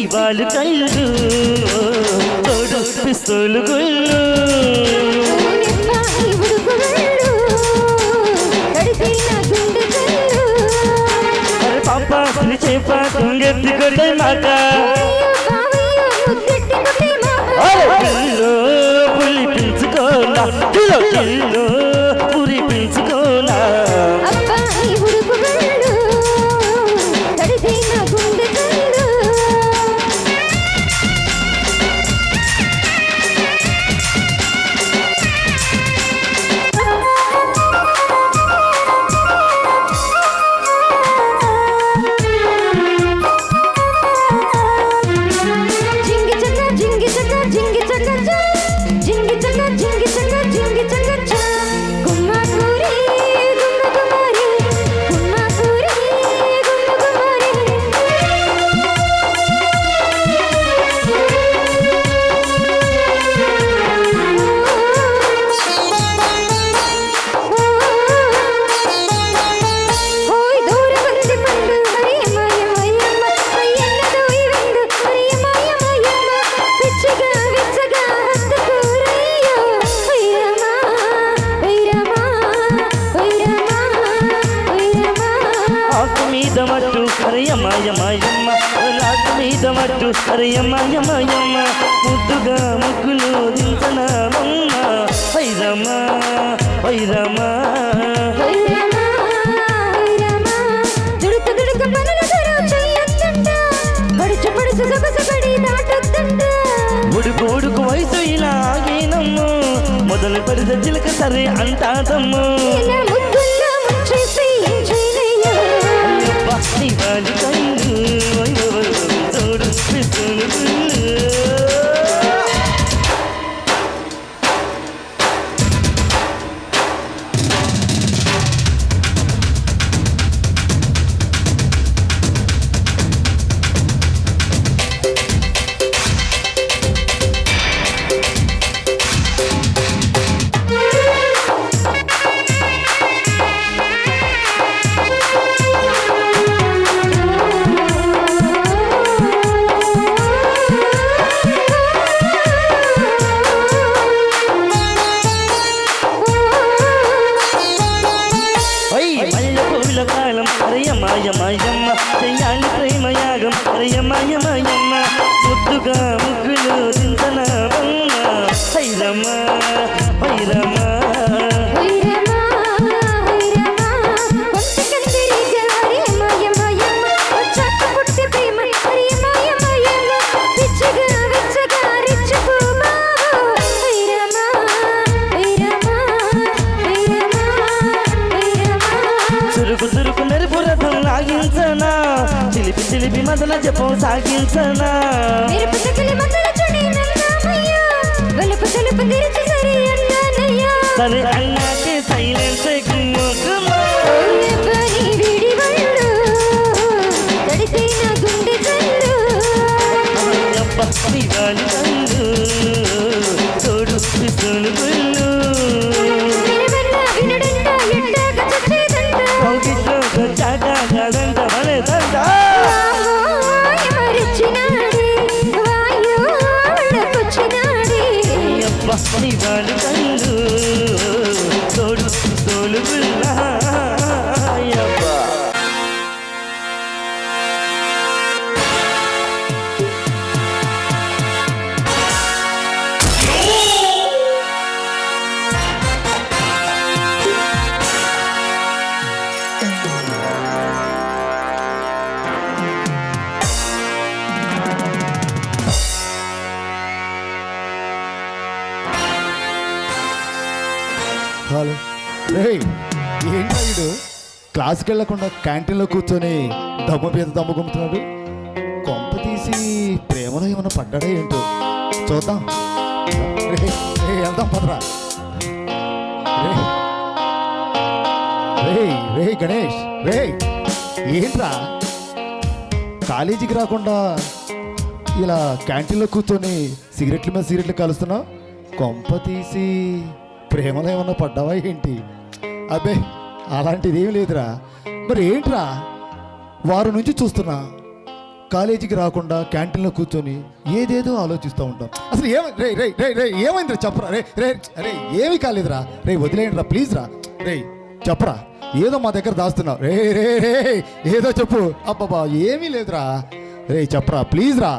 ఇవాళ కళ్ళు తోడు పిస్తోలు గుళ్ళు పాప చేప తుంగెత్తి కొట్టే మాట పులి పిలుచుకోనా కిలో పురి పిలుచుకోనా మీదమట్టు అరయమాయమాయమ్మ నాకు మీదమట్టు అరయమాయమాయమ్మ ముద్దుగా ముగ్గులు దించనామమ్మ వైరమా వైరమా ఉడుకు ఉడుకు వయసు ఇలా ఆగేనమ్ము మొదలు పడితే చిలక సరే అంటాదమ్ము ఇవాళ కళ్ళు తోడు పిస్తోలు మాయమాయమ్మ చెయ్యాలి ప్రేమయాగం అరయమాయమాయమ్మ ముద్దుగా ముగ్గులు దించనామమ్మ వైరమా వైరమా సాగించనా చిలిపి చిలిపి మదల జపం సాగించనా సరే అన్నాకే సైలెన్స్ తోడు పిస్తోలు గుళ్ళు ఇవాళ కళ్ళు తోడు పిస్తోలు గుళ్ళ హలో రే ఏంటా వీడు క్లాస్కి వెళ్ళకుండా క్యాంటీన్లో కూర్చొని దమ్ము మీద దమ్ము గుమ్ముతున్నాడు. కొంప తీసి ప్రేమలో ఏమైనా పడ్డాడా ఏంటో చూద్దాం. రే వెళ్దాం పదరా. రే రే గణేష్ రే ఏంట్రా కాలేజీకి రాకుండా ఇలా క్యాంటీన్లో కూర్చొని సిగరెట్ల మీద సిగరెట్లు కలుస్తున్నావు? కొంప తీసి ప్రేమలో ఏమన్నా పడ్డావా ఏంటి? అబ్బే అలాంటిది ఏమి లేదురా. మరి ఏంట్రా వారం నుంచి చూస్తున్నా కాలేజీకి రాకుండా క్యాంటీన్లో కూర్చొని ఏదేదో ఆలోచిస్తూ ఉంటాం. అసలు రే రే రే రే ఏమైందిరా చెప్పరా? రే రే అరే ఏమీ కాలేదురా, రే వదిలేయండి రా ప్లీజ్ రా, రే చెప్పరా, ఏదో మా దగ్గర దాస్తున్నావు, రే రే రే ఏదో చెప్పు. అబ్బాబా ఏమీ లేదురా, రే చెప్పరా ప్లీజ్ రా.